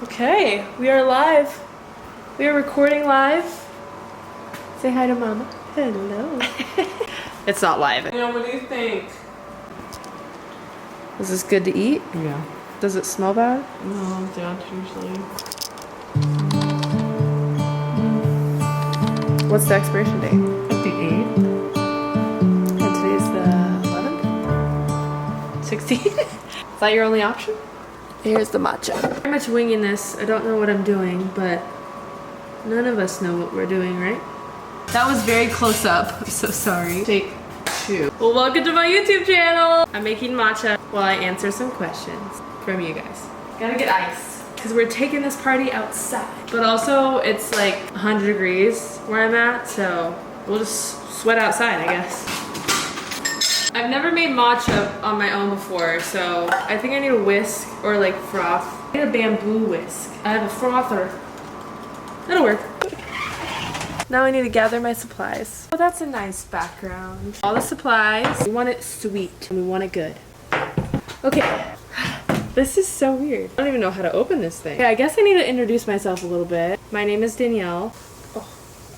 Okay, we are live. We are recording live. Say hi to Mama. Hello. It's not live. What do you think? Is this good to eat? Yeah. Does it smell bad? No, don't usually. What's the expiration date? 58. And today's the 11th? 16th? Is that your only option? Here's the matcha. Very much winging this. I don't know what I'm doing, but none of us know what we're doing, right? That was very close up. I'm so sorry. Take 2. Well, welcome to my YouTube channel. I'm making matcha while I answer some questions from you guys. Gotta get ice because we're taking this party outside. But also it's like 100 degrees where I'm at, so we'll just sweat outside, I guess. I've never made matcha on my own before, so I think I need a whisk or like froth. I need a bamboo whisk. I have a frother. That'll work. Now I need to gather my supplies. Oh, that's a nice background. All the supplies. We want it sweet and we want it good. Okay. This is so weird. I don't even know how to open this thing. Okay, I guess I need to introduce myself a little bit. My name is Danielle. Oh,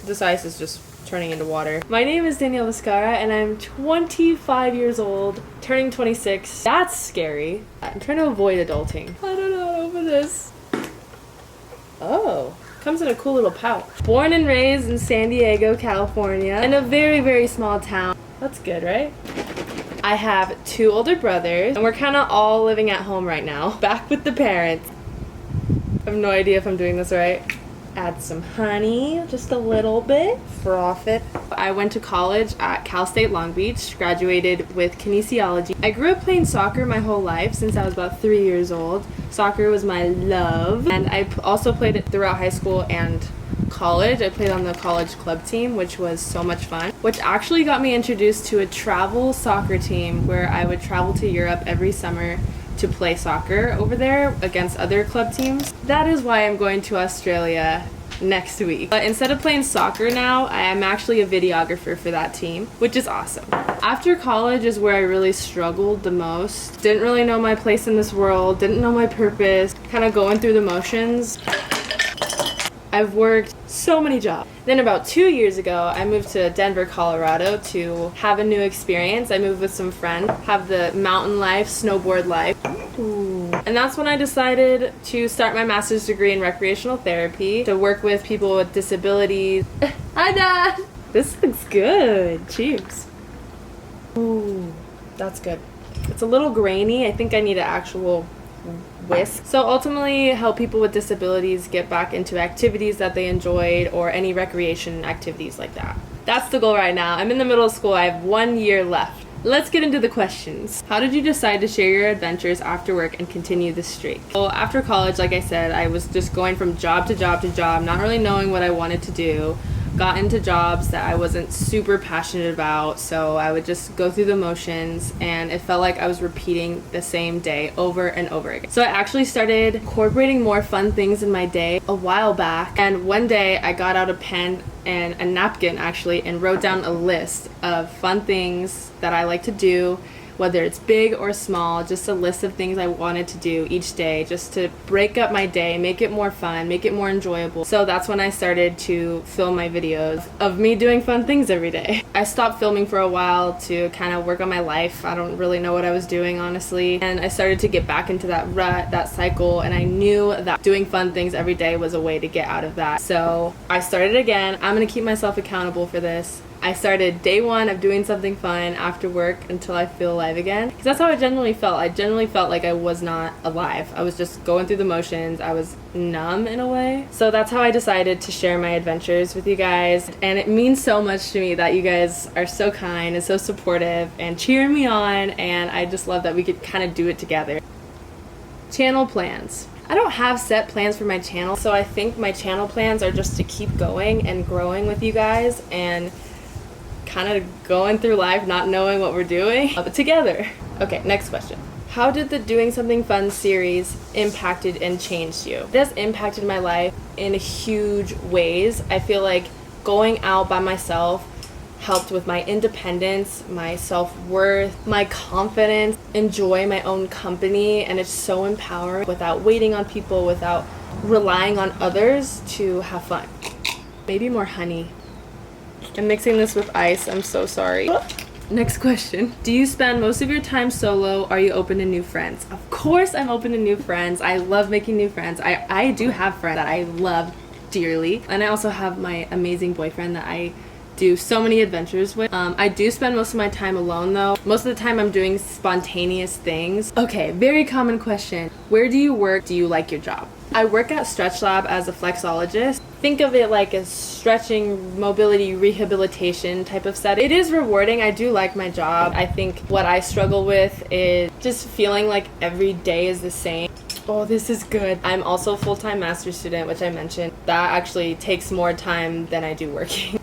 this ice is just turning into water. My name is Danielle Vizcarra and I'm 25 years old, turning 26. That's scary. I'm trying to avoid adulting. I don't know how to open this. Oh. Comes in a cool little pouch. Born and raised in San Diego, California, in a very, very small town. That's good, right? I have 2 older brothers, and we're kind of all living at home right now. Back with the parents. I have no idea if I'm doing this right. Add some honey, just a little bit. Froth it. I went to college at Cal State Long Beach, graduated with kinesiology. I grew up playing soccer my whole life since I was about 3 years old. Soccer was my love, and I also played it throughout high school and college. I played on the college club team, which was so much fun, which actually got me introduced to a travel soccer team where I would travel to Europe every summer to play soccer over there against other club teams. That is why I'm going to Australia next week. But instead of playing soccer now, I am actually a videographer for that team, which is awesome. After college is where I really struggled the most. Didn't really know my place in this world, didn't know my purpose, kind of going through the motions. I've worked so many jobs. Then about 2 years ago, I moved to Denver, Colorado to have a new experience. I moved with some friends, have the mountain life, snowboard life. Ooh. And that's when I decided to start my master's degree in recreational therapy to work with people with disabilities. Hi, Dad! This looks good. Cheers. Ooh, that's good. It's a little grainy. I think I need an actual whisk. So ultimately help people with disabilities get back into activities that they enjoyed or any recreation activities like that. That's the goal right now. I'm in the middle of school. I have 1 year left. Let's get into the questions. How did you decide to share your adventures after work and continue this streak? Well, after college, like I said, I was just going from job to job to job, not really knowing what I wanted to do. Got into jobs that I wasn't super passionate about, so I would just go through the motions and it felt like I was repeating the same day over and over again. So I actually started incorporating more fun things in my day a while back, and one day I got out a pen and a napkin actually and wrote down a list of fun things that I like to do, whether it's big or small, just a list of things I wanted to do each day just to break up my day, make it more fun, make it more enjoyable. So that's when I started to film my videos of me doing fun things every day. I stopped filming for a while to kind of work on my life. I don't really know what I was doing, honestly. And I started to get back into that rut, that cycle, and I knew that doing fun things every day was a way to get out of that. So I started again. I'm gonna keep myself accountable for this. I started day 1 of doing something fun after work until I feel alive again. Because that's how I generally felt. I generally felt like I was not alive. I was just going through the motions. I was numb in a way. So that's how I decided to share my adventures with you guys. And it means so much to me that you guys are so kind and so supportive and cheering me on. And I just love that we could kind of do it together. Channel plans. I don't have set plans for my channel. So I think my channel plans are just to keep going and growing with you guys and kind of going through life not knowing what we're doing, but together. Okay, next question. How did the Doing Something Fun series impacted and changed you? It has impacted my life in huge ways. I feel like going out by myself helped with my independence, my self-worth, my confidence, enjoy my own company, and it's so empowering without waiting on people, without relying on others to have fun. Maybe more honey. I'm mixing this with ice. I'm so sorry. Next question. Do you spend most of your time solo? Are you open to new friends? Of course I'm open to new friends. I love making new friends. I do have friends that I love dearly. And I also have my amazing boyfriend that I do so many adventures with. I do spend most of my time alone though. Most of the time I'm doing spontaneous things. Okay, very common question. Where do you work? Do you like your job? I work at Stretch Lab as a flexologist. Think of it like a stretching, mobility, rehabilitation type of setting. It is rewarding. I do like my job. I think what I struggle with is just feeling like every day is the same. Oh, this is good. I'm also a full-time master's student, which I mentioned. That actually takes more time than I do working.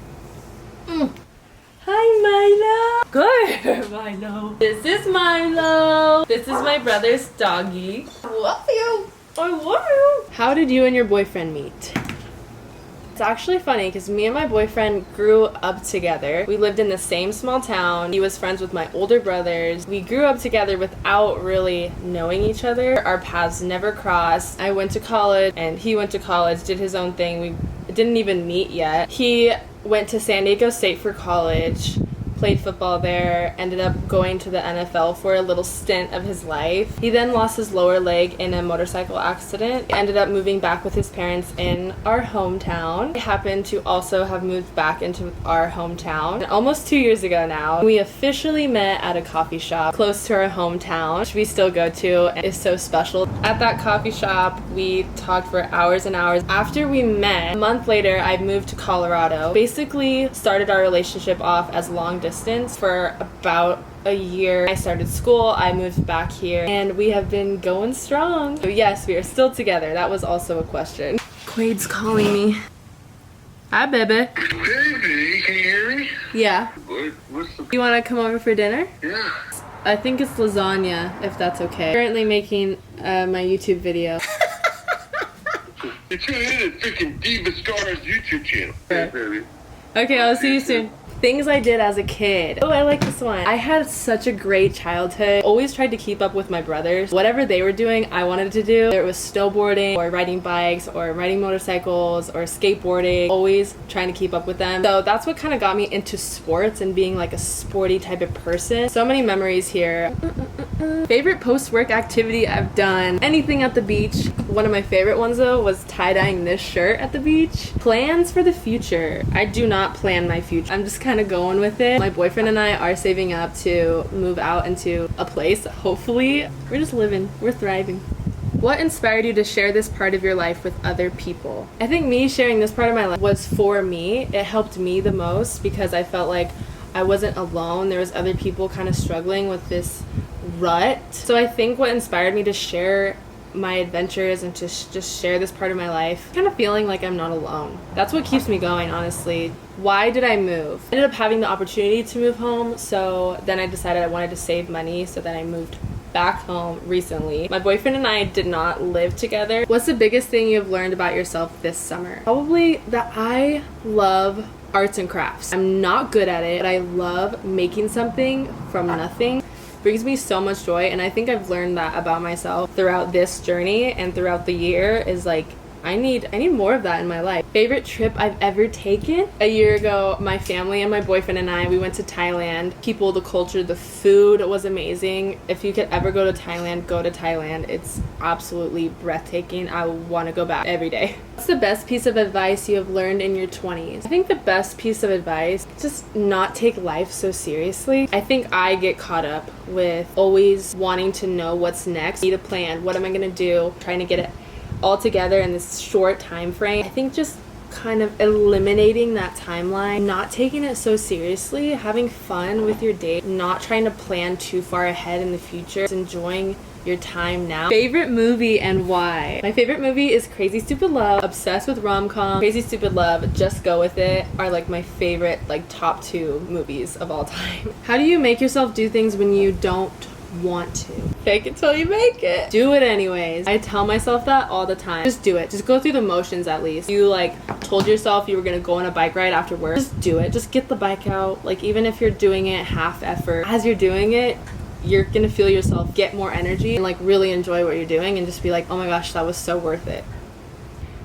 Hi, Milo. Good, Milo. This is Milo. This is my brother's doggy. I love you. I love you. How did you and your boyfriend meet? It's actually funny because me and my boyfriend grew up together. We lived in the same small town. He was friends with my older brothers. We grew up together without really knowing each other. Our paths never crossed. I went to college and he went to college, did his own thing. We didn't even meet yet. He went to San Diego State for college, played football there, ended up going to the NFL for a little stint of his life. He then lost his lower leg in a motorcycle accident. He ended up moving back with his parents in our hometown. He happened to also have moved back into our hometown almost 2 years ago now. We officially met at a coffee shop close to our hometown, which we still go to and is so special. At that coffee shop, we talked for hours and hours. After we met, a month later, I moved to Colorado. Basically started our relationship off as long distance for about a year. I started school, I moved back here, and we have been going strong. So yes, we are still together. That was also a question. Quade's calling me. Hi, baby. Baby, can you hear me? Yeah. What's the... You want to come over for dinner? Yeah. I think it's lasagna, if that's okay. Currently making my YouTube video. You're tuning in to freaking Danielle Vizcarra's YouTube channel. Right. Hey, baby. Okay, I'll see you soon. Things I did as a kid. Oh, I like this one. I had such a great childhood. Always tried to keep up with my brothers. Whatever they were doing, I wanted to do. Whether it was snowboarding or riding bikes or riding motorcycles or skateboarding. Always trying to keep up with them. So that's what kind of got me into sports and being like a sporty type of person. So many memories here. Favorite post-work activity I've done. Anything at the beach. One of my favorite ones though was tie-dyeing this shirt at the beach. Plans for the future. I do not plan my future. I'm just kind of going with it. My boyfriend and I are saving up to move out into a place. Hopefully, we're just living. We're thriving. What inspired you to share this part of your life with other people? I think me sharing this part of my life was for me. It helped me the most because I felt like I wasn't alone. There was other people kind of struggling with this rut. So I think what inspired me to share my adventures and to just share this part of my life, kind of feeling like I'm not alone. That's what keeps me going, honestly. Why did I move? I ended up having the opportunity to move home, so then I decided I wanted to save money, so then I moved back home recently. My boyfriend and I did not live together. What's the biggest thing you've learned about yourself this summer? Probably that I love arts and crafts. I'm not good at it, but I love making something from nothing. Brings me so much joy, and I think I've learned that about myself throughout this journey and throughout the year is like I need more of that in my life. Favorite trip I've ever taken? A year ago, my family and my boyfriend and I, we went to Thailand. People, the culture, the food was amazing. If you could ever go to Thailand, go to Thailand. It's absolutely breathtaking. I want to go back every day. What's the best piece of advice you have learned in your 20s? I think the best piece of advice, just not take life so seriously. I think I get caught up with always wanting to know what's next. Need a plan. What am I going to do? Trying to get it all together in this short time frame. I think just kind of eliminating that timeline, not taking it so seriously, having fun with your day, not trying to plan too far ahead in the future, just enjoying your time now. Favorite movie and why? My favorite movie is Crazy Stupid Love. Obsessed with rom-com. Crazy Stupid Love, Just Go With It are like my favorite like top 2 movies of all time. How do you make yourself do things when you don't want to? Fake it till you make it. Do it anyways. I tell myself that all the time. Just do it. Just go through the motions at least. You like told yourself you were gonna go on a bike ride after work. Just do it. Just get the bike out. Like even if you're doing it half effort, as you're doing it, you're gonna feel yourself get more energy and like really enjoy what you're doing and just be like, oh my gosh, that was so worth it.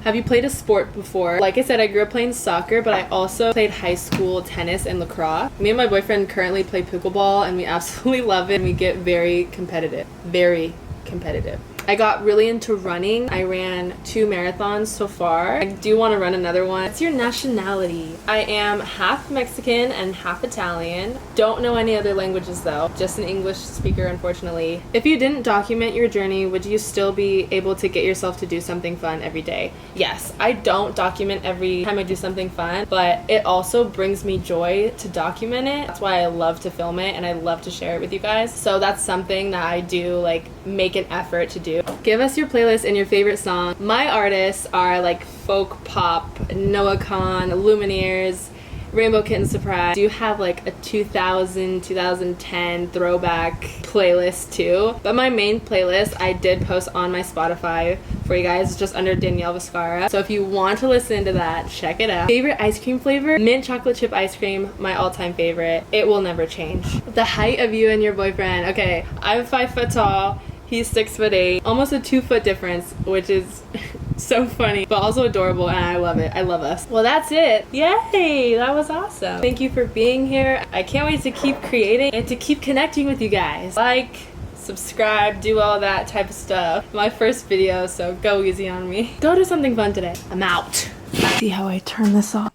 Have you played a sport before? Like I said, I grew up playing soccer, but I also played high school tennis and lacrosse. Me and my boyfriend currently play pickleball, and we absolutely love it. And we get very competitive. Very competitive. I got really into running. I ran 2 marathons so far. I do want to run another one. What's your nationality? I am half Mexican and half Italian. Don't know any other languages though. Just an English speaker, unfortunately. If you didn't document your journey, would you still be able to get yourself to do something fun every day? Yes, I don't document every time I do something fun, but it also brings me joy to document it. That's why I love to film it and I love to share it with you guys. So that's something that I do like make an effort to do. Give us your playlist and your favorite song. My artists are like folk pop, Noah Kahn, Lumineers, Rainbow Kitten Surprise. I do have like a 2010 throwback playlist too. But my main playlist I did post on my Spotify for you guys. It's just under Danielle Vizcarra. So if you want to listen to that, check it out. Favorite ice cream flavor? Mint chocolate chip ice cream, my all-time favorite. It will never change. The height of you and your boyfriend. Okay, I'm 5 foot tall. He's 6'8", almost a 2 foot difference, which is so funny, but also adorable, and I love it. I love us. Well, that's it. Yay, that was awesome. Thank you for being here. I can't wait to keep creating and to keep connecting with you guys. Like, subscribe, do all that type of stuff. My first video, so go easy on me. Go do something fun today. I'm out. See how I turn this off?